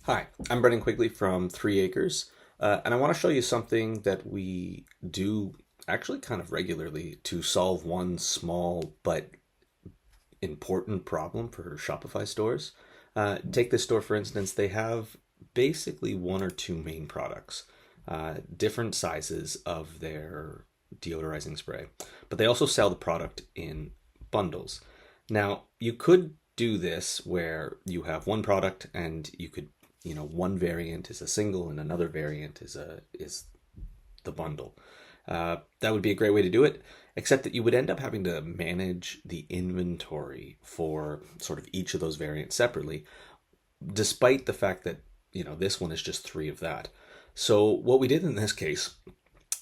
Hi, I'm Brendan Quigley from 3 Acres, and I want to show you something that we do actually kind of regularly to solve one small but important problem for Shopify stores. Take this store, for instance, they have basically one or two main products, different sizes of their deodorizing spray, but they also sell the product in bundles. Now, you could do this where you have one product and you could, one variant is a single and another variant is the bundle. That would be a great way to do it, except that you would end up having to manage the inventory for sort of each of those variants separately, despite the fact that, this one is just three of that. So what we did in this case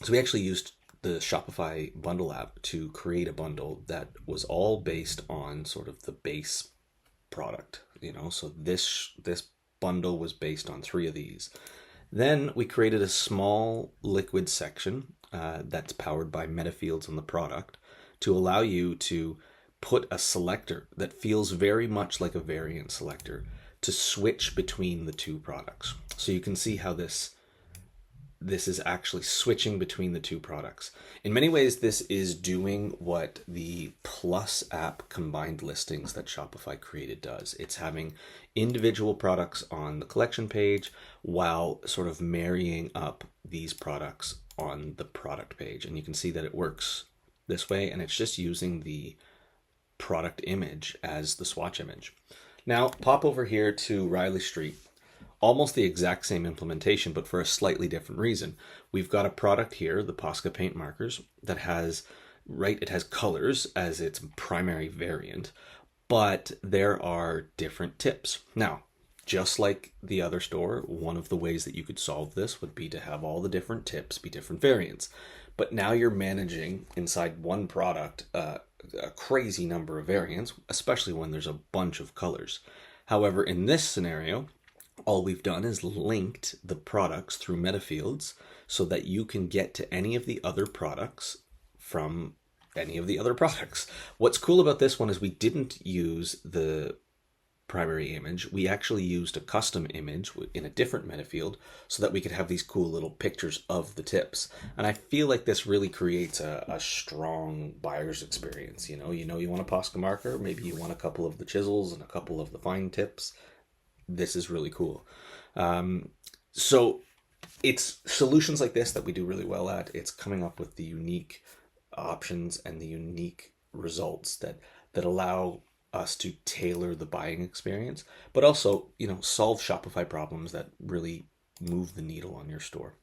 is we actually used the Shopify bundle app to create a bundle that was all based on sort of the base product, so this bundle was based on three of these. Then we created a small liquid section that's powered by Metafields on the product to allow you to put a selector that feels very much like a variant selector to switch between the two products. So you can see how this is actually switching between the two products. In many ways, this is doing what the Plus app combined listings that Shopify created does. It's having individual products on the collection page while sort of marrying up these products on the product page. And you can see that it works this way, and it's just using the product image as the swatch image. Now, pop over here to Riley Street. Almost the exact same implementation, but for a slightly different reason. We've got a product here, the Posca paint markers, that has, it has colors as its primary variant, but there are different tips. Now, just like the other store, one of the ways that you could solve this would be to have all the different tips be different variants. But now you're managing inside one product a crazy number of variants, especially when there's a bunch of colors. However, in this scenario, all we've done is linked the products through Metafields so that you can get to any of the other products from any of the other products. What's cool about this one is we didn't use the primary image. We actually used a custom image in a different Metafield so that we could have these cool little pictures of the tips. And I feel like this really creates a strong buyer's experience. You want a Posca marker, maybe you want a couple of the chisels and a couple of the fine tips. This is really cool. So it's solutions like this that we do really well at. It's coming up with the unique options and the unique results that allow us to tailor the buying experience, but also, solve Shopify problems that really move the needle on your store.